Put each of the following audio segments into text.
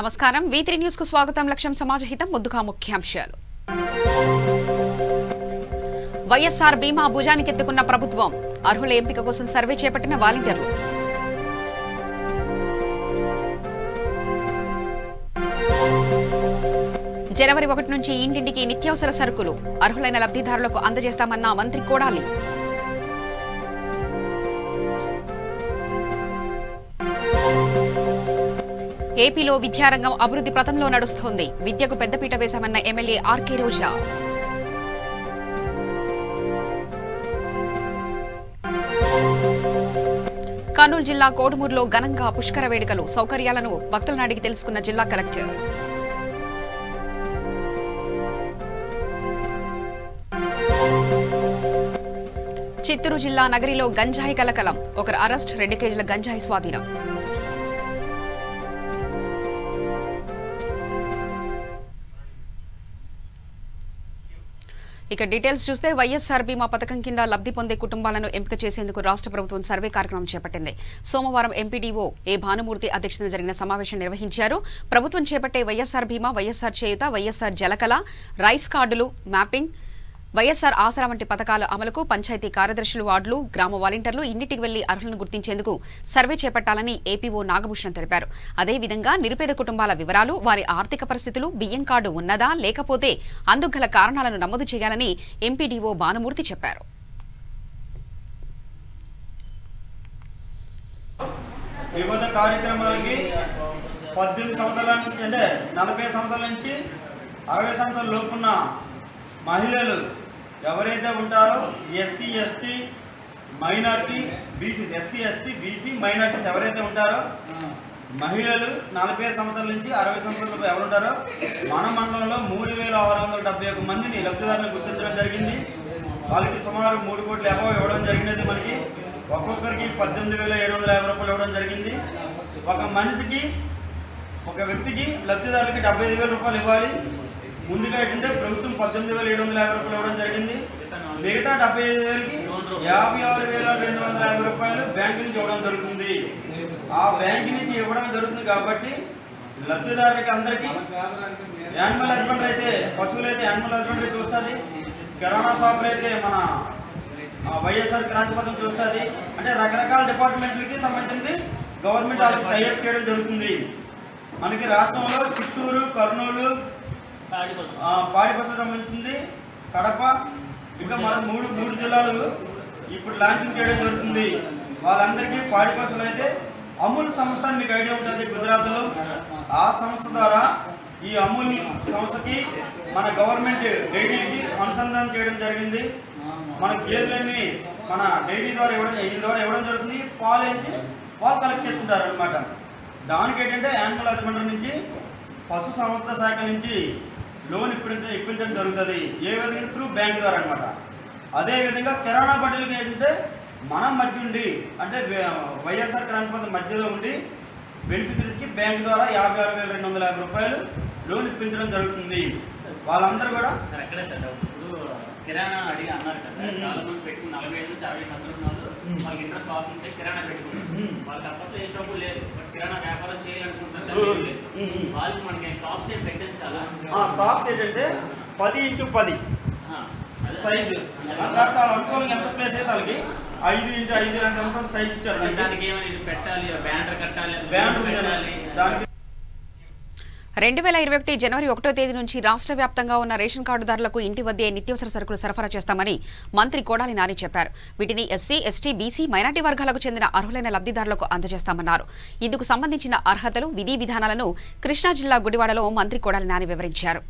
నమస్కారం V3 news కు స్వాగతం. లక్ష్యం సమాజహితం. ముద్దుగా ముఖ్యాంశాలు. వైఎస్ఆర్ బీమా భుజానికెత్తుకున్న ప్రభుత్వం. అర్హుల ఎంపిక కోసం సర్వే చేపట్టిన వాలంటీర్లు. జనవరి 1 నుంచి ఇంటింటికి నిత్యావసర సరుకులు అర్హులైన లబ్ధిదారులకు అందజేస్తామన్న మంత్రి కోడాలి. ఏపీలో విద్యారంగం అభివృద్ధి పథంలో నడుస్తోంది. విద్యకు పెద్దపీట వేశామన్న ఎమ్మెల్యే ఆర్కే రోజా. కర్నూలు జిల్లా కోడుమూరులో ఘనంగా పుష్కర వేడుకలు. సౌకర్యాలను భక్తులను అడిగి తెలుసుకున్న జిల్లా కలెక్టర్. చిత్తూరు జిల్లా నగరిలో గంజాయి కలకలం. ఒకరు అరెస్ట్, 2 కేజీల గంజాయి స్వాధీనం. ఇక డీటెయిల్స్ చూస్తే వైఎస్ఆర్ బీమా పథకం కింద లబ్ధి పొందే కుటుంబాలను ఎంపిక చేసేందుకు రాష్ట్ర ప్రభుత్వం సర్వే కార్యక్రమం చేపట్టింది. సోమవారం ఎంపీడీఓ ఏ భానుమూర్తి అధ్యక్షతన జరిగిన సమావేశం నిర్వహించారు. ప్రభుత్వం చేపట్టే వైఎస్ఆర్ బీమా, వైఎస్ఆర్ చేయూత, వైఎస్ఆర్ జలకళ, రైస్ కార్డులు, మ్యాపింగ్, వైఎస్ఆర్ ఆసరా వంటి పథకాల అమలుకు పంచాయతీ కార్యదర్శులు, వార్డులు, గ్రామ వాలంటీర్లు ఇంటికి వెళ్లి అర్హులను గుర్తించేందుకు సర్వే చేపట్టాలని ఏపీఓ నాగభూషణ్ తెలిపారు. అదేవిధంగా నిరుపేద కుటుంబాల వివరాలు, వారి ఆర్థిక పరిస్థితులు, బియ్యం కార్డు ఉన్నదా లేకపోతే అందుకు గల కారణాలను నమోదు చేయాలని ఎంపీడీఓ భానుమూర్తి చెప్పారు. వివిధ కార్యక్రమాలకి 18 సంవత్సరాల నుంచి అంటే 40 సంవత్సరాల నుంచి 60 సంవత్సరాల లోపున్న మహిళలు ఎవరైతే ఉంటారో SC ST minority BC, SC ST BC minorities ఎవరైతే ఉంటారో మహిళలు 40 సంవత్సరాల నుంచి 60 సంవత్సరాల ఎవరు ఉంటారో మన మండలంలో 3671 మందిని లబ్ధిదారులను గుర్తించడం జరిగింది. వాళ్ళకి సుమారు 3 కోట్ల అబవ్ ఇవ్వడం జరిగినది. మనకి ఒక్కొక్కరికి 18,750 రూపాయలు ఇవ్వడం జరిగింది. ఒక మనిషికి, ఒక వ్యక్తికి లబ్ధిదారులకి 75,000 రూపాయలు ఇవ్వాలి. ముందుగా ఏంటంటే ప్రభుత్వం 18,750 రూపాయలు ఇవ్వడం జరిగింది. మిగతా 75,000కి 56,250 రూపాయలు బ్యాంకు నుంచి ఇవ్వడం జరుగుతుంది. ఆ బ్యాంకు నుంచి ఇవ్వడం జరుగుతుంది కాబట్టి లబ్ధిదారులకి అందరికీ యానిమల్ హస్బెండరీ అయితే పశువులు అయితే యానిమల్ హస్బెండరీ చూస్తుంది, కిరాణా షాపులు అయితే మన వైఎస్ఆర్ క్రాంతి పథకం చూస్తుంది. అంటే రకరకాల డిపార్ట్మెంట్లకి సంబంధించింది గవర్నమెంట్ వాళ్ళకి టైఅప్ చేయడం జరుగుతుంది. మనకి రాష్ట్రంలో చిత్తూరు, కర్నూలు, పాడి బస్సుకు సంబంధించింది, కడప, ఇంకా మనం మూడు జిల్లాలు ఇప్పుడు లాంచింగ్ చేయడం జరుగుతుంది. వాళ్ళందరికీ పాడి బస్సులు అయితే అమూల్ సంస్థ మీకు ఐడియా ఉంటుంది గుజరాత్లో. ఆ సంస్థ ద్వారా ఈ అమూల్ సంస్థకి మన గవర్నమెంట్ డైరీలకి అనుసంధానం చేయడం జరిగింది. మన గేదెలన్నీ మన డైరీ ద్వారా ఇవ్వడం జరుగుతుంది. పాలు ఏంటి పాలు కలెక్ట్ చేసుకుంటారు అనమాట. దానికి ఏంటంటే యానిమల్ హస్బెండరీ నుంచి పశు సంవర్ధక శాఖ నుంచి లోన్ ఇప్పించడం జరుగుతుంది. ఏ విధంగా త్రూ బ్యాంక్ ద్వారా అనమాట. అదేవిధంగా కిరాణా బండిలకి ఏంటంటే మనం మధ్య ఉండి అంటే వైఎస్ఆర్ క్రాంతి పథకం మధ్యలో ఉండి బెనిఫిషరీస్కి బ్యాంక్ ద్వారా 56,250 రూపాయలు లోన్ ఇప్పించడం జరుగుతుంది. వాళ్ళందరూ కూడా కిరాణా అడిగి అన్నారు కదా, చాలా మంది పెట్టుకుని 45 నుంచి 60 సంవత్సరాలు వాళ్ళకి ఇంట్రెస్ట్ ఆఫీస్ కిరాణా పెట్టుకుంటారు. వాళ్ళకి అప్పట్లో ఏ షాపు లేదు, బట్ కిరాణా వ్యాపారం చేయాలనుకుంటున్నారు. వాళ్ళకి మనకి షాప్స్ ఏం పెట్టించాలా? షాప్స్ ఏంటంటే 10x10 సైజు అనుకోని ఎంత ప్లేస్ అయితే వాళ్ళకి 5x5 ఎంత సైజ్ ఇచ్చారు. దానికి ఏమైనా పెట్టాలి, బ్యానర్ కట్టాలి, దానికి 2021 జనవరి 1వ తేదీ నుంచి రాష్ట్ర వ్యాప్తంగా ఉన్న రేషన్ కార్డుదారులకు ఇంటి వద్దే నిత్యావసర సరుకులు సరఫరా చేస్తామని మంత్రి కోడాలి నాని చెప్పారు. వీటిని ఎస్సీ, ఎస్టీ, బీసీ, మైనార్టీ వర్గాలకు చెందిన అర్హులైన లబ్ధిదారులకు అందజేస్తామన్నారు. ఇందుకు సంబంధించిన అర్హతలు, విధి విధానాలను కృష్ణా జిల్లా గుడివాడలో మంత్రి కోడాలి నాని వివరించారు.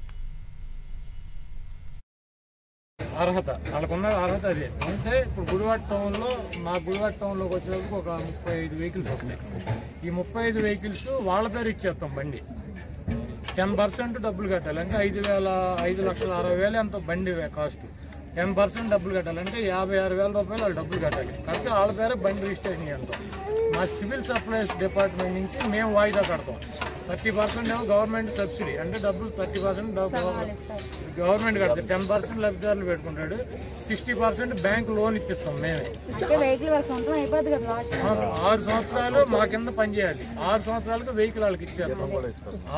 అర్హత వాళ్ళకున్న అర్హత అదే. అంటే ఇప్పుడు గుడివాడ టౌన్లో మా గుడివాడ టౌన్లోకి వచ్చేందుకు ఒక 35 వెహికల్స్ వస్తున్నాయి. ఈ 35 వెహికల్స్ వాళ్ళ పేరు ఇచ్చేస్తాం. బండి 10% డబ్బులు కట్టాలి. అంటే 5,60,000 ఎంత బండి కాస్ట్. 10% డబ్బులు కట్టాలి. అంటే 56,000 రూపాయలు వాళ్ళు డబ్బులు కట్టాలి. కడితే వాళ్ళ పేరే బండి రిజిస్ట్రేషన్ చేస్తాం. మా సివిల్ సప్లైస్ డిపార్ట్మెంట్ నుంచి మేము వాయిదా కడతాం. 30% ఏమో గవర్నమెంట్ సబ్సిడీ, అంటే డబ్బులు 30% గవర్నమెంట్ కడతాం. 10% లబ్ధిదారులు పెట్టుకుంటాడు. 60% బ్యాంక్ లోన్ ఇప్పిస్తాం మేమే. 6 సంవత్సరాలు మా కింద పనిచేయాలి. 6 సంవత్సరాలకు వెహికల్ వాళ్ళకి ఇచ్చారు.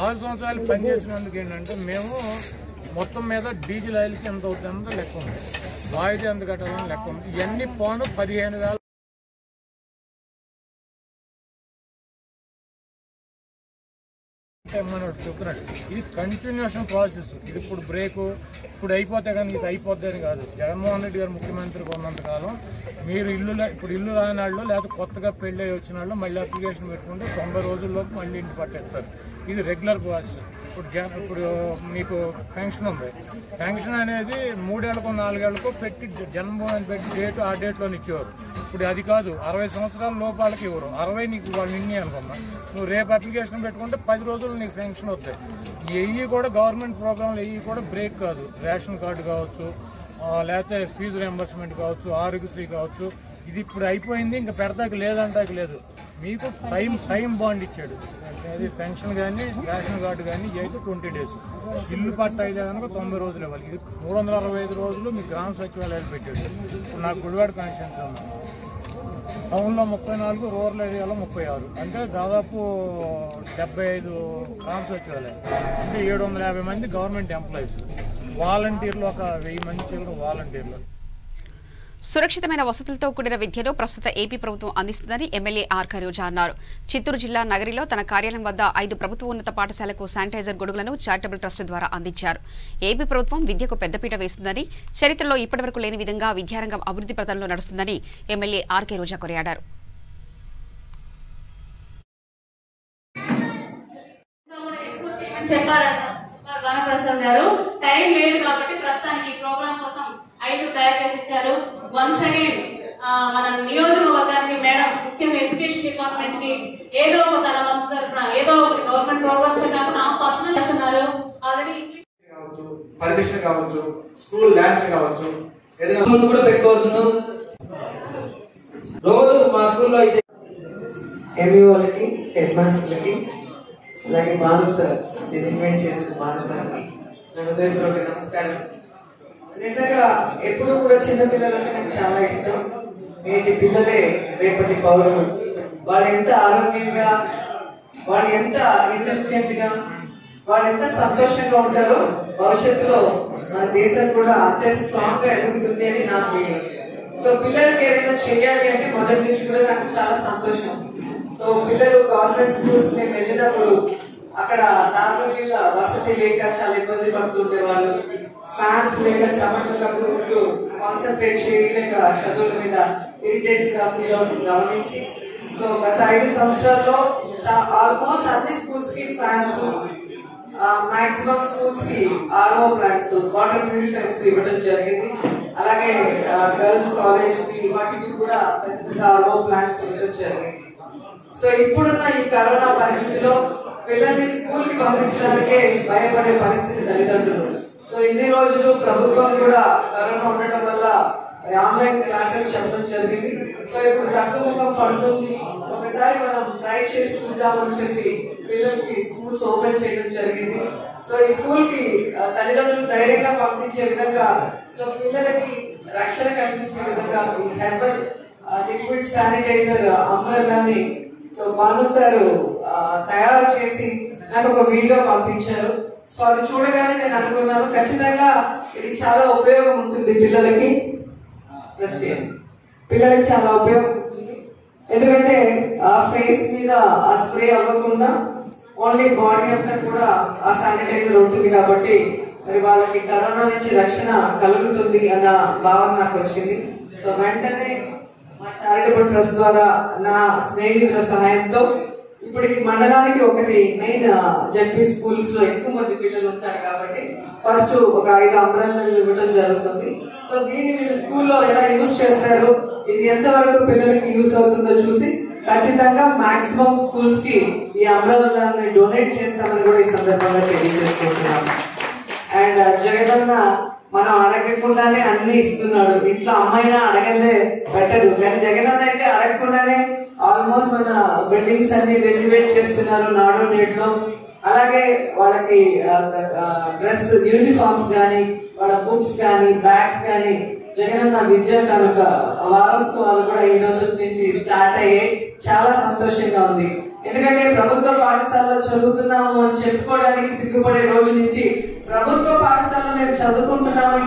6 సంవత్సరాలు పనిచేసినందుకు ఏంటంటే మేము మొత్తం మీద డీజిల్ ఆయిల్కి ఎంత అవుతుందో లెక్క ఉంది, వాయిదా ఎంత కట్టాలని లెక్క ఉంది. ఇవన్నీ పోను 15,000 చెప్తున్నాడు. ఇది కంటిన్యూషన్ ప్రాసెస్. ఇది ఇప్పుడు బ్రేకు ఇప్పుడు అయిపోతే కానీ ఇది అయిపోద్ది అని కాదు. జగన్మోహన్ రెడ్డి గారు ముఖ్యమంత్రిగా ఉన్నంతకాలం మీరు ఇప్పుడు ఇల్లు రాని వాళ్ళు లేకపోతే కొత్తగా పెళ్ళి వచ్చిన వాళ్ళు మళ్ళీ అప్లికేషన్ పెట్టుకుంటే 90 రోజుల్లోపు మళ్ళీ ఇంటి పట్టేస్తారు. ఇది రెగ్యులర్ ప్రాసెస్. ఇప్పుడు మీకు పెన్షన్ ఉంది. పెన్షన్ అనేది 3 ఏళ్లకో 4 ఏళ్లకో పెట్టి జన్మభూమి పెట్టి డేట్ ఆ డేట్లో ఇచ్చేవారు. ఇప్పుడు అది కాదు, 60 సంవత్సరాల లోపాలకి ఇవ్వరు. 60 నీకు వాళ్ళు నిన్నే అనుకున్నా నువ్వు రేపు అప్లికేషన్ పెట్టుకుంటే 10 రోజులు నీకు పెన్షన్ వస్తాయి. ఇవి కూడా గవర్నమెంట్ ప్రోగ్రాంలు ఇవి కూడా బ్రేక్ కాదు. రేషన్ కార్డు కావచ్చు, లేకపోతే ఫీజు రియంబర్స్మెంట్ కావచ్చు, ఆరోగ్యశ్రీ కావచ్చు. ఇది ఇప్పుడు అయిపోయింది, ఇంకా పెడతాకి లేదంటాకి లేదు. మీకు టైం బాండ్ ఇచ్చాడు. అది పెన్షన్ కానీ రేషన్ కార్డు కానీ అయితే 20 days. ఇల్లు పట్ట అయితే కనుక 90 రోజులు ఇవ్వాలి. ఇది 365 రోజులు మీ గ్రామ సచివాలయాలు పెట్టాడు. ఇప్పుడు నాకు గుడివాడ కాన్స్టిట్యున్సీ ఉన్నాను. టౌన్లో 34, రూరల్ ఏరియాలో 36, అంటే దాదాపు 75 గ్రామ సచివాలయాలు. అంటే 750 మంది గవర్నమెంట్ ఎంప్లాయీస్. వాలంటీర్లు ఒక 1000 మంది చిల్లర వాలంటీర్లు. సురక్షితమైన వసతులతో కూడిన విద్యను ప్రస్తుత ఏపీ ప్రభుత్వం అందిస్తుందని ఎమ్మెల్యే ఆర్ కరోజా అన్నారు. చిత్తూరు జిల్లా నగరిలో తన కార్యాలయం వద్ద 5 ప్రభుత్వ ఉన్నత పాఠశాలకు శానిటైజర్ గొడుగులను చారిటబుల్ ట్రస్ట్ ద్వారా అందించారు. ఏపీ ప్రభుత్వం విద్యకు పెద్దపీట వేస్తుందని, చరిత్రలో ఇప్పటివరకు లేని విధంగా విద్యారంగం అభివృద్ధి పథంలో నడుస్తుందని ఎమ్మెల్యే ఆర్ కరోజా కొనియాడారు. వనప్రసాద్ గారు టైం లేదు కాబట్టి ప్రస్తుతానికి ఈ ప్రోగ్రామ్ కోసం 5 తయారు చేసి ఇచ్చారు. వన్స్ అగైన్ మన నియోజకవర్గానికి మేడం ముఖ్యంగా ఎడ్యుకేషన్ డిపార్ట్మెంట్ కి ఏదో ఒక తన వంతు తరపున ఏదో ఒకటి గవర్నమెంట్ ప్రోగ్రామ్స్ కాకుండా పర్సనల్ చేస్తున్నారు. ఆల్రెడీ పర్మిషన్ కావచ్చు, స్కూల్ ల్యాండ్స్ కావచ్చు, ఏదైనా ముందు కూడా పెట్టుకోవచ్చు. రోజు మా స్కూల్లో అయితే ఎంఈఓలకి, హెడ్ మాస్టర్లకి, అలాగే బాలు సార్ దీన్ని ఇన్వైట్ చేసిన బాలు సార్కి నా హృదయపూర్వక నమస్కారం. నిజంగా ఎప్పుడు కూడా చిన్న పిల్లలంటే నాకు చాలా ఇష్టం. నేటి పిల్లలే రేపటి పౌరులు. వాళ్ళు ఎంత ఆరోగ్యంగా, వాళ్ళు ఎంత ఇంటెలిజెంట్ గా, వాళ్ళు ఎంత సంతోషంగా ఉంటారో భవిష్యత్తులో మన దేశం కూడా అంతే స్ట్రాంగ్ గా ఎదుగుతుంది అని నా ఫీలింగ్. సో పిల్లలకి ఏదైనా చెయ్యాలి అంటే మొదటి నుంచి కూడా నాకు చాలా సంతోషం. సో పిల్లలు గవర్నమెంట్ స్కూల్స్ మేము వెళ్ళినప్పుడు అక్కడ తాగునీళ్ళ వసతి లేక చాలా ఇబ్బంది పడుతుండే వాళ్ళు, ఫ్యాన్స్ లేక చెమటలు కక్కుకుంటూ కాన్సన్ట్రేట్ చేయలేక చదువుల మీద ఇరిటేట్ గా ఫీల్ అవుతుంది గమనించి, సో గత 5 సంవత్సరాల్లో ఆల్మోస్ట్ అన్ని స్కూల్స్ కి ఫ్యాన్స్, మాక్సిమం స్కూల్స్ కి ఆర్ఓ ప్లాంట్స్, వాటర్ ప్యూరిఫైర్స్ ఇవ్వడం జరిగింది. అలాగే గర్ల్స్ కాలేజ్ కి వాటికి కూడా పెద్ద ఆర్ఓ ప్లాంట్స్ ఇవ్వడం జరిగింది. సో ఇప్పుడున్న ఈ కరోనా పరిస్థితిలో పిల్లల్ని స్కూల్ కి పంపించడానికే భయపడే పరిస్థితి తల్లిదండ్రులు. సో ఇన్ని రోజులు ప్రభుత్వం కూడా కరోనా ఉండటం వల్ల ఆన్లైన్ క్లాసెస్ చెప్పడం జరిగింది. సో ఇప్పుడు తగ్గుముఖం పడుతుంది, ఒకసారి మనం ట్రై చేసి చూద్దామని చెప్పి పిల్లలకి స్కూల్స్ ఓపెన్ చేయడం జరిగింది. సో ఈ స్కూల్ కి తల్లిదండ్రులు ధైర్యంగా పంపించే విధంగా, సో పిల్లలకి రక్షణ కల్పించే విధంగా ఈ హెర్బల్ లిక్విడ్ శానిటైజర్ అంబ్రెల్లాని సో భాను సార్ తయారు చేసి నాకు ఒక వీడియో పంపించారు. సో అది చూడగానే నేను అనుకున్నాను ఖచ్చితంగా ఇది చాలా ఉపయోగం ఉంటుంది పిల్లలకి. పిల్లలకి చాలా ఉపయోగం ఉంటుంది, ఎందుకంటే ఆ ఫేస్ మీద ఆ స్ప్రే అవ్వకుండా ఓన్లీ బాడీ అంతా కూడా ఆ శానిటైజర్ ఉంటుంది కాబట్టి మరి వాళ్ళకి కరోనా నుంచి రక్షణ కలుగుతుంది అన్న భావన నాకు వచ్చింది. సో వెంటనే మా చారిటబుల్ ట్రస్ట్ ద్వారా నా స్నేహితుల సహాయంతో ఇప్పటికి మండలానికి ఒకటి మెయిన్ జడ్పీ స్కూల్స్ లో ఎక్కువ మంది పిల్లలు ఉంటారు కాబట్టి ఫస్ట్ ఒక 5 అంబ్రెల్లాలు ఇవ్వడం జరుగుతుంది. సో దీన్ని మీరు స్కూల్లో ఎలా యూజ్ చేస్తారు, ఇది ఎంతవరకు పిల్లలకి యూజ్ అవుతుందో చూసి ఖచ్చితంగా మాక్సిమం స్కూల్స్ కి ఈ అంబ్రెల్లాని డొనేట్ చేస్తామని కూడా ఈ సందర్భంగా తెలియజేసుకుంటున్నాను. అండ్ జగనన్న మనం అడగకుండానే అన్ని ఇస్తున్నాడు. ఇంట్లో అమ్మాయినా అడగందే పెట్టదు, కానీ జగన్ అన్న అయితే అడగకుండానే ఆల్మోస్ట్ మన బిల్డింగ్స్ అన్ని రెనోవేట్ చేస్తున్నారు నాడు నేడులో. అలాగే వాళ్ళకి డ్రెస్ యూనిఫామ్స్ కానీ వాళ్ళ బుక్స్ కానీ బ్యాగ్స్ కానీ జగనన్న విద్యా కానుక వారోత్సవాలు కూడా ఈ రోజు నుంచి స్టార్ట్ అయ్యాయి. చాలా సంతోషంగా ఉంది. ఎందుకంటే ప్రభుత్వ పాఠశాలలో చదువుతున్నాము అని చెప్పుకోవడానికి సిగ్గుపడే రోజు నుంచి ప్రభుత్వ పాఠశాలలో మేము చదువుకుంటున్నామని.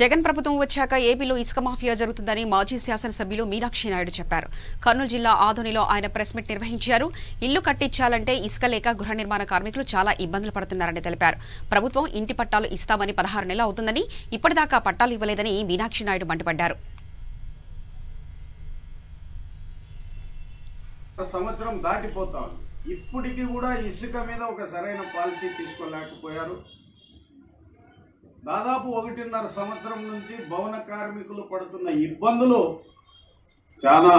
జగన్ ప్రభుత్వం వచ్చాక ఏపీలో ఇసుక మాఫియా జరుగుతుందని మాజీ శాసనసభ్యులు మీనాక్షి నాయుడు చెప్పారు. కర్నూలు జిల్లా ఆదోనిలో ఆయన ప్రెస్ మీట్ నిర్వహించారు. ఇల్లు కట్టించాలంటే ఇసుక లేక గృహ నిర్మాణ కార్మికులు చాలా ఇబ్బందులు పడుతున్నారని తెలిపారు. ప్రభుత్వం ఇంటి పట్టాలు ఇస్తామని 16 నెలలు అవుతుందని, ఇప్పటిదాకా పట్టాలు ఇవ్వలేదని మీనాక్షి నాయుడు మండిపడ్డారు. సంవత్సరం దాటిపోతాం, ఇప్పటికీ కూడా ఇసుక మీద ఒక సరైన పాలసీ తీసుకోలేకపోయారు. దాదాపు 1.5 సంవత్సరం నుంచి భవన కార్మికులు పడుతున్న ఇబ్బందులు చాలా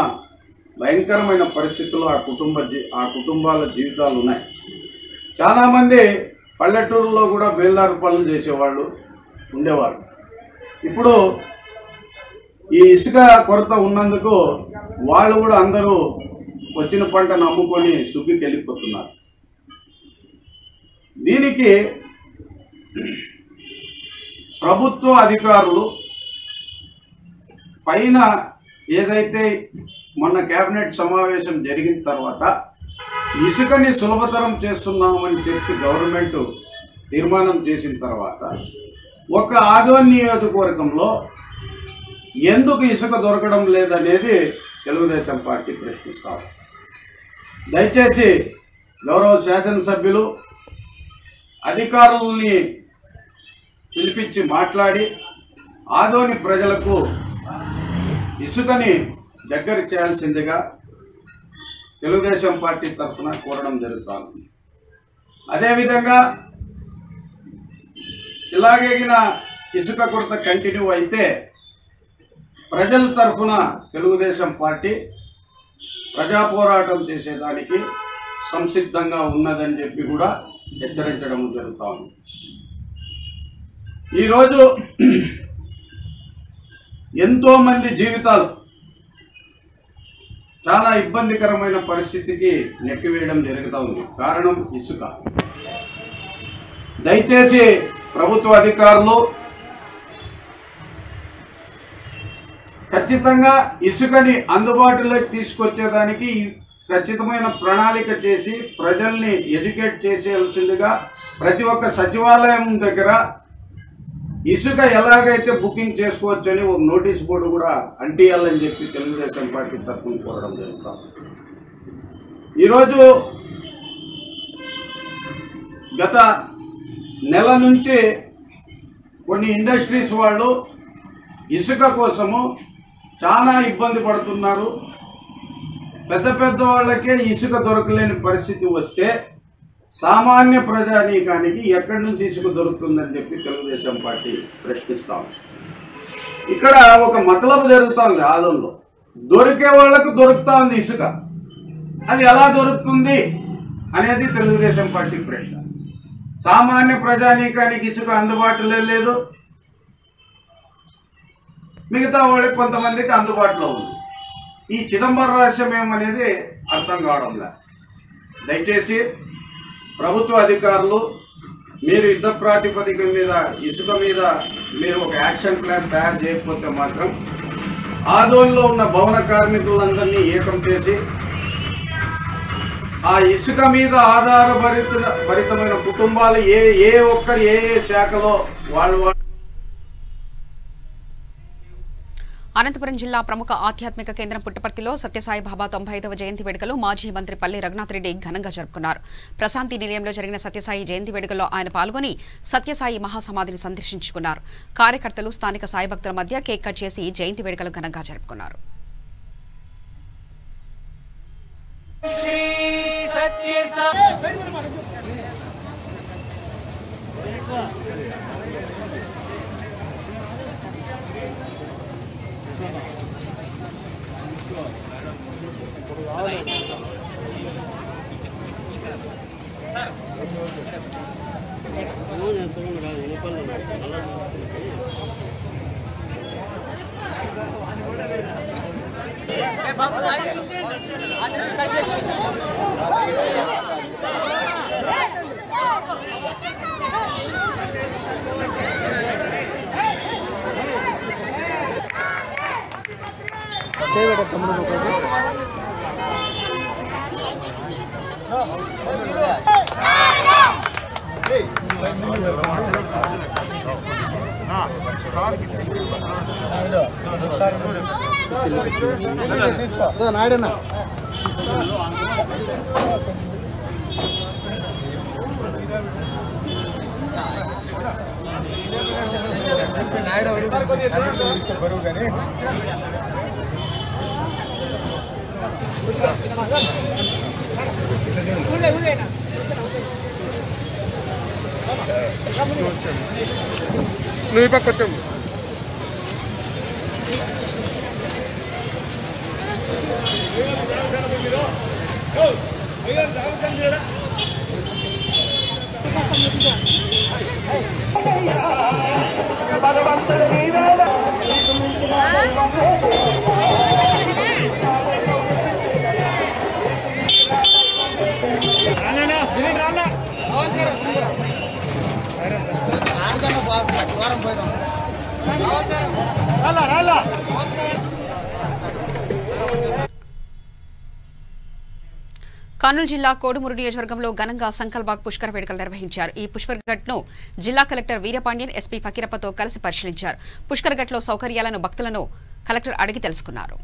భయంకరమైన పరిస్థితుల్లో ఆ కుటుంబాల జీవితాలు ఉన్నాయి. చాలామంది పల్లెటూరులో కూడా బేల్దారు పనులు చేసేవాళ్ళు ఉండేవారు. ఇప్పుడు ఈ ఇసుక కొరత ఉన్నందుకు వాళ్ళు కూడా అందరూ వచ్చిన పంటను అమ్ముకొని సుగ్గికి వెళ్ళిపోతున్నారు. దీనికి ప్రభుత్వ అధికారులు పైన ఏదైతే మొన్న కేబినెట్ సమావేశం జరిగిన తర్వాత ఇసుకని సులభతరం చేస్తున్నామని చెప్పి గవర్నమెంట్ తీర్మానం చేసిన తర్వాత ఒక ఆదోని నియోజకవర్గంలో ఎందుకు ఇసుక దొరకడం లేదనేది తెలుగుదేశం పార్టీ ప్రశ్నిస్తారు. దయచేసి గౌరవ శాసనసభ్యులు అధికారులని పిలిపించి మాట్లాడి ఆదోని ప్రజలకు ఇసుకని దగ్గర చేయాల్సిందిగా తెలుగుదేశం పార్టీ తరఫున కోరడం జరుగుతుంది. అదేవిధంగా ఇలాగేగిన ఇసుక కొరత కంటిన్యూ అయితే ప్రజల తరఫున తెలుగుదేశం పార్టీ ప్రజా పోరాటం చేసేదానికి సంసిద్ధంగా ఉన్నదని చెప్పి కూడా హెచ్చరించడం జరుగుతుంది. ఈరోజు ఎంతోమంది జీవితాలు చాలా ఇబ్బందికరమైన పరిస్థితికి నెట్టివేయడం జరుగుతూ ఉంది. కారణం ఇసుక. దయచేసి ప్రభుత్వ అధికారులు ఖచ్చితంగా ఇసుకని అందుబాటులోకి తీసుకొచ్చేదానికి ఖచ్చితమైన ప్రణాళిక చేసి ప్రజల్ని ఎడ్యుకేట్ చేసేయాల్సిందిగా ప్రతి ఒక్క సచివాలయం దగ్గర ఇసుక ఎలాగైతే బుకింగ్ చేసుకోవచ్చని ఒక నోటీస్ బోర్డు కూడా అంటియాలని చెప్పి తెలుగుదేశం పార్టీ తరఫున కోరడం జరుగుతుంది. ఈరోజు గత నెల నుంచి కొన్ని ఇండస్ట్రీస్ వాళ్ళు ఇసుక కోసము చాలా ఇబ్బంది పడుతున్నారు. పెద్ద పెద్ద వాళ్ళకే ఇసుక దొరకలేని పరిస్థితి వస్తే సామాన్య ప్రజానీకానికి ఎక్కడి నుంచి ఇసుక దొరుకుతుందని చెప్పి తెలుగుదేశం పార్టీ ప్రశ్నిస్తాం. ఇక్కడ ఒక మతలబు జరుగుతుంది. ఆదంలో దొరికే వాళ్లకు దొరుకుతా ఉంది ఇసుక. అది ఎలా దొరుకుతుంది అనేది తెలుగుదేశం పార్టీ ప్రశ్న. సామాన్య ప్రజానీకానికి ఇసుక అందుబాటులో లేదు, మిగతా వాళ్ళకి కొంతమందికి అందుబాటులో ఉంది. ఈ చిదంబర రహస్యం ఏమనేది అర్థం కావడం లేదు. దయచేసి ప్రభుత్వ అధికారులు మీరు యుద్ధ ప్రాతిపదిక మీద ఇసుక మీద మీరు ఒక యాక్షన్ ప్లాన్ తయారు చేయకపోతే మాత్రం ఆదోనిలో ఉన్న భవన కార్మికులందరినీ ఏకం చేసి ఆ ఇసుక మీద ఆధారభరితమైన కుటుంబాలు ఏ ఒక్కరు ఏ శాఖలో వాళ్ళు. అనంతపురం జిల్లా ప్రముఖ ఆధ్యాత్మిక కేంద్రం పుట్టపర్తిలో సత్యసాయి బాబా 95వ జయంతి వేడుకలు మాజీ మంత్రి పల్లి రఘునాథ్ రెడ్డి ఘనంగా జరుపుకున్నారు. ప్రశాంతి నిలయంలో జరిగిన సత్యసాయి జయంతి వేడుకల్లో ఆయన పాల్గొని సత్యసాయి మహాసమాధిని సందర్శించుకున్నారు. కార్యకర్తలు స్థానిక సాయి భక్తుల మధ్య కేక్ కట్ చేసి జయంతి వేడుకలు ఘనంగా జరుపుకున్నారు. నాయుడన్నా బరువు కానీ నువ్వు పక్క వచ్చాము కర్నూలు జిల్లా కోడుమూరు నియోజకవర్గంలో ఘనంగా సంకల్బాగ్ పుష్కర వేడుకలు నిర్వహించారు. ఈ పుష్కర్ ఘట్ను జిల్లా కలెక్టర్ వీరపాండ్యన్, ఎస్పీ ఫకీరప్పతో కలిసి పరిశీలించారు. పుష్కర్ ఘట్లో సౌకర్యాలను భక్తులను కలెక్టర్ అడిగి తెలుసుకున్నారు.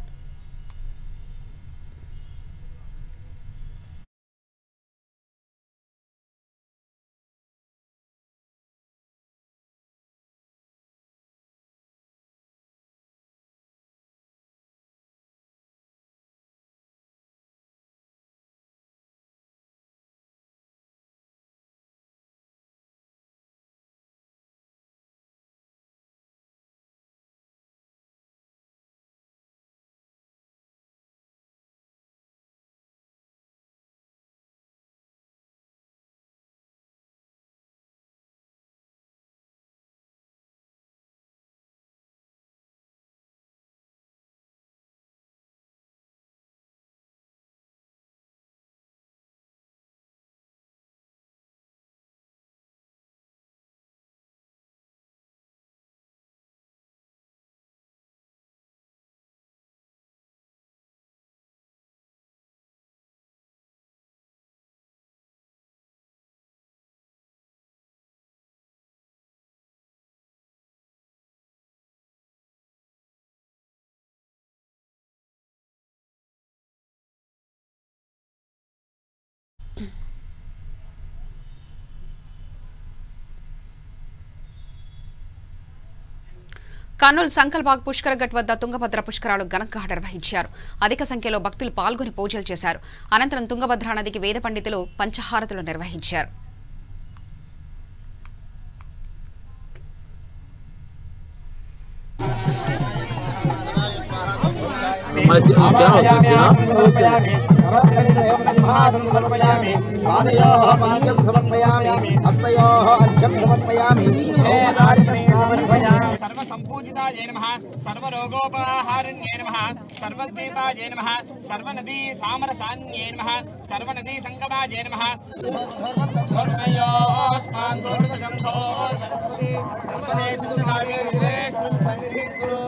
కర్నూలు సంకల్బాగ్ పుష్కర ఘట్ వద్ద తుంగభద్ర పుష్కరాలు ఘనంగా నిర్వహించారు. అధిక సంఖ్యలో భక్తులు పాల్గొని పూజలు చేశారు. అనంతరం తుంగభద్ర నదికి వేద పండితులు పంచహారతులు నిర్వహించారు. सर्वसंपूजिताय नमः, सर्वरोगोपहारिण्ये नमः, सर्वद्वीपाय नमः, सर्वनदी सामरसान्ये नमः, सर्वनदी संगमाय नमः. सर्वयोस्मान् सर्वसंधोर्वनस्पति उपदेशुकार्येस्मिन् सन्निधिं कुरु.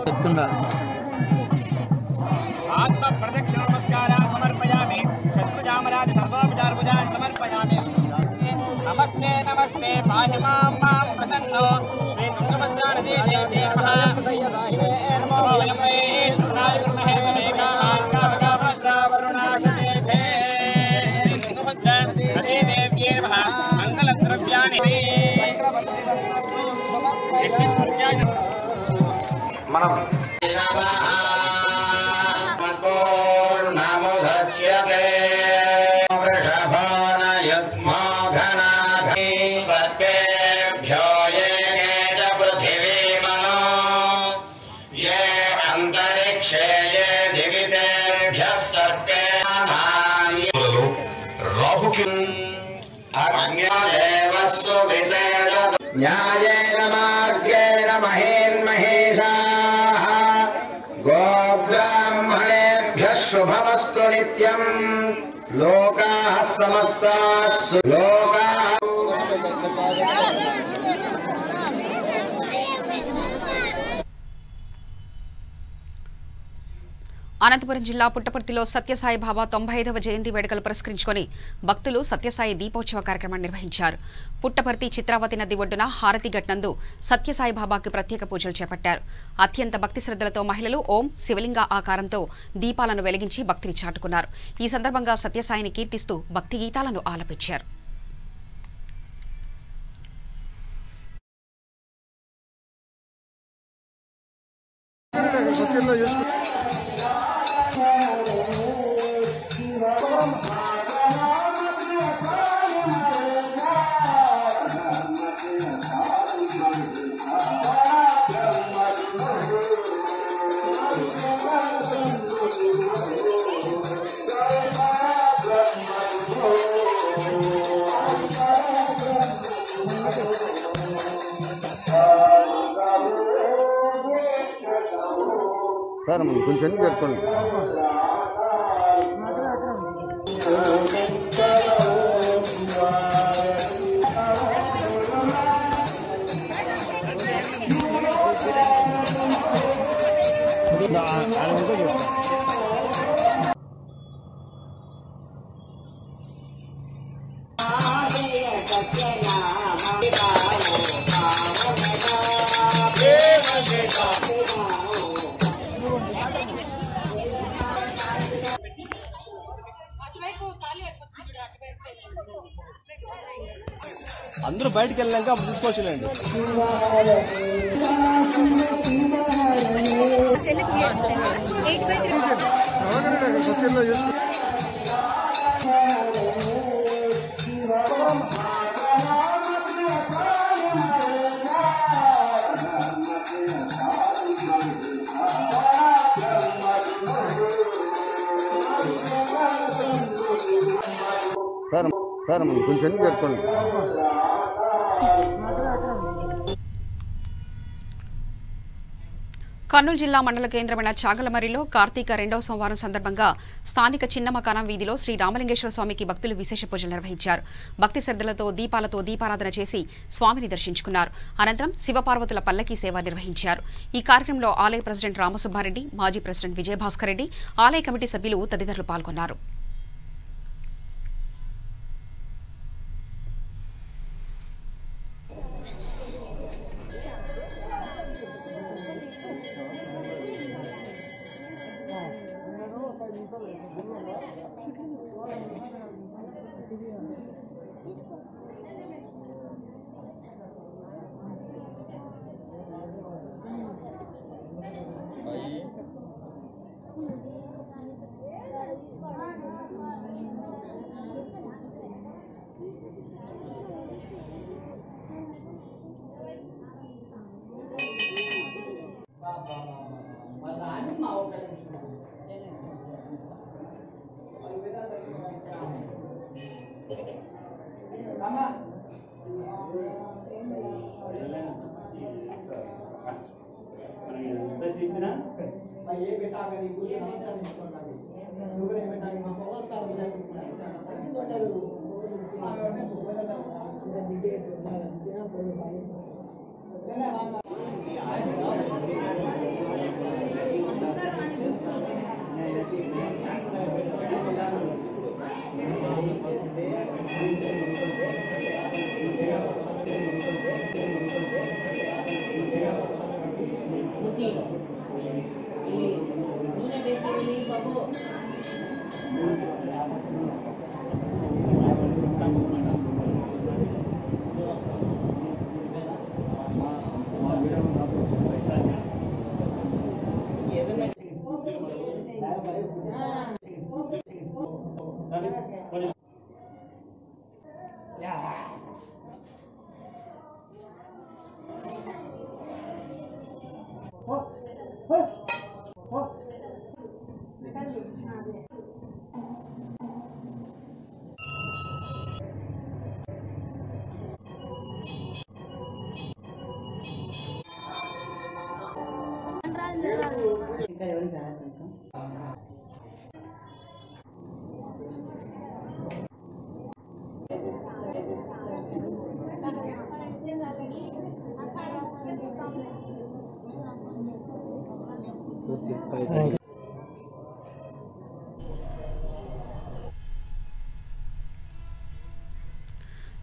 आत्म प्रदक्षिण नमस्कार समर्पयामि. छत्रजामराज सर्वोपचारपूजान् समर्पयामि. नमस्ते नमस्ते पाहि मां प्रसन्नो श्री तुंगभद्रा नदी देव्यै नमः. वयं वै शृणाय गुरुमहे समेकाभद्रा वरुणाशते श्री तुंगभद्रा नदी देव्यै नमः. मङ्गलद्रव्याणि మనం న్యాయేన మార్గేణ మహేన్మహేషాః గోబ్రాహ్మణేభ్యః శుభమస్తు నిత్యం లోకాః సమస్తాః లోకాః. అనంతపురం జిల్లా పుట్టపర్తిలో సత్యసాయి బాబా 95వ జయంతి వేడుకలు పురస్కరించుకుని భక్తులు సత్యసాయి దీపోత్సవ కార్యక్రమాన్ని నిర్వహించారు. పుట్టపర్తి చిత్రావతి నది ఒడ్డున హారతి ఘట్నందు సత్యసాయి బాబాకి ప్రత్యేక పూజలు చేపట్టారు. అత్యంత భక్తి శ్రద్ధలతో మహిళలు ఓం శివలింగ ఆకారంతో దీపాలను వెలిగించి భక్తిని చాటుకున్నారు. ఈ సందర్భంగా సత్యసాయిని కీర్తిస్తూ భక్తి గీతాలను ఆలపించారు. సార్ కొంచెం చెప్పుకోండి. అందరూ బయటకు వెళ్ళాక అప్పుడు తీసుకోవచ్చులేండి. సార్ కొంచెం చెప్పుకోండి. కర్నూలు జిల్లా మండల కేంద్రమైన చాగలమరిలో కార్తీక 2వ సోమవారం సందర్భంగా స్థానిక చిన్నమకానం వీధిలో శ్రీ రామలింగేశ్వర స్వామికి భక్తులు విశేష పూజలు నిర్వహించారు. భక్తి శ్రద్ధలతో దీపాలతో దీపారాధన చేసి స్వామిని దర్శించుకున్నారు. అనంతరం శివపార్వతుల పల్లకీ సేవ నిర్వహించారు. ఈ కార్యక్రమంలో ఆలయ ప్రెసిడెంట్ రామసుబ్బారెడ్డి, మాజీ ప్రెసిడెంట్ విజయభాస్కర్ రెడ్డి, ఆలయ కమిటీ సభ్యులు తదితరులు పాల్గొన్నారు.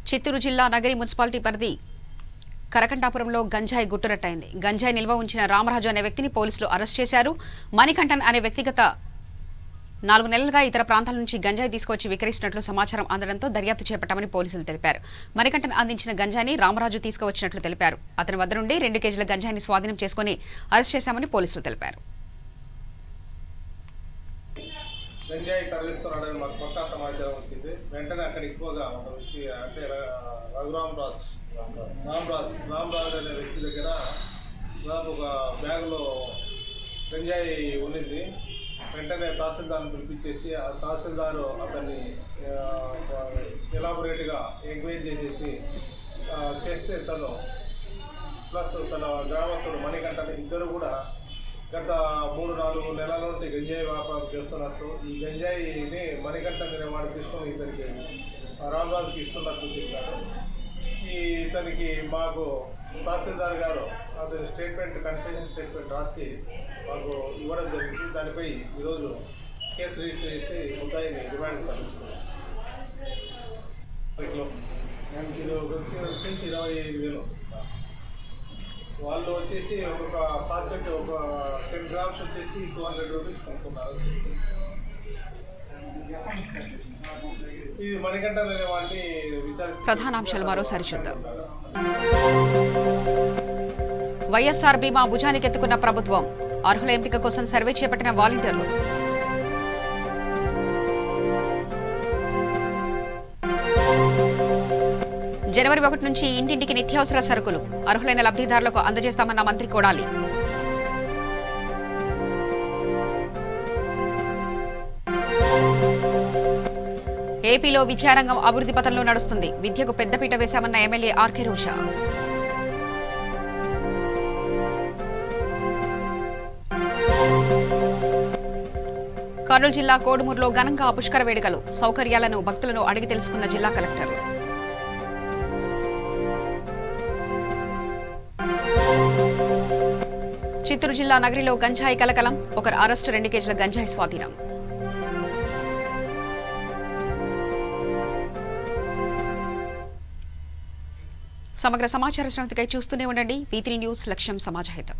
చిత్తూరు జిల్లా నగరి మున్సిపాలిటీ పరిధి కరకంటాపురంలో గంజాయి గుట్టురట్టయింది. గంజాయి నిల్వ ఉంచిన రామరాజు అనే వ్యక్తిని పోలీసులు అరెస్ట్ చేశారు. మణికంఠన్ అనే వ్యక్తిగత 4 నెలలుగా ఇతర ప్రాంతాల నుంచి గంజాయి తీసుకొచ్చి విక్రయిస్తున్నట్లు సమాచారం అందడంతో దర్యాప్తు చేపట్టామని పోలీసులు తెలిపారు. మణికంఠన్ అందించిన గంజాయిని రామరాజు తీసుకువచ్చినట్లు తెలిపారు. అతని వద్ద నుండి 2 కేజీల గంజాయిని స్వాధీనం చేసుకుని అరెస్ట్ చేశామని పోలీసులు తెలిపారు. గంజాయి తరలిస్తున్నాడని మాకు కొత్త సమాచారం వచ్చింది. వెంటనే అక్కడికి పోగా ఒక వ్యక్తి అంటే రామరాజు అనే వ్యక్తి దగ్గర దాదాపు ఒక బ్యాగులో గంజాయి ఉండింది. వెంటనే తహసీల్దార్ని పిలిపించేసి ఆ తహసీల్దారు అతన్ని ఎలాబొరేట్గా ఎంక్వైరీ చేసేసి చేస్తే తను ప్లస్ తన గ్రామస్తుడు మణికంఠన్ ఇద్దరు కూడా గత 3-4 నెలల నుండి గంజాయి వ్యాపారం చేస్తున్నట్టు, ఈ గంజాయిని మణికంఠన్ అనే వాడు తీసుకొని ఇతనికి రామరాజుకి ఇస్తున్నట్టు చెప్పారు. ఇతనికి మాకు తహసీల్దార్ గారు అతని స్టేట్మెంట్ కన్ఫెషన్ స్టేట్మెంట్ రాసి మాకు ఇవ్వడం జరిగింది. దానిపై ఈరోజు కేసు రిజిస్టర్ చేసి ముద్దాయిని రిమాండ్ తరలిస్తున్నాం. 25,000 వాళ్ళు వచ్చేసి ఒక పాకెట్ ఒక 10 గ్రామ్స్ వచ్చేసి 200 రూపీస్ కొనుక్కున్నారు. ఇది మణికంఠన్ అనే వాడిని ప్రధానాంశాలు మరోసారి చూద్దాం. వైఎస్ఆర్ బీమా భుజానికెత్తుకున్న ప్రభుత్వం, అర్హుల ఎంపిక కోసం సర్వే చేపట్టిన వాలంటీర్లు. జనవరి 1 నుంచి ఇంటింటికి నిత్యావసర సరుకులు అర్హులైన లబ్ధిదారులకు అందజేస్తామన్న మంత్రి కొడాలి. ఏపీలో విద్యారంగం అభివృద్ధి పథంలో నడుస్తుంది. విద్యకు పెద్దపీట వేశామన్న ఎమ్మెల్యే ఆర్కే రోజా. కర్నూలు జిల్లా కోడుమూరులో ఘనంగా పుష్కర వేడుకలు. సౌకర్యాలను భక్తులను అడిగి తెలుసుకున్న జిల్లా కలెక్టర్. చిత్తూరు జిల్లా నగరిలో గంజాయి కలకలం. ఒకరు అరెస్టు, 2 కేజీల గంజాయి స్వాధీనం. సమగ్ర సమాచార శ్రవంతికై చూస్తూనే ఉండండి. V3 న్యూస్, లక్ష్యం సమాజహితం.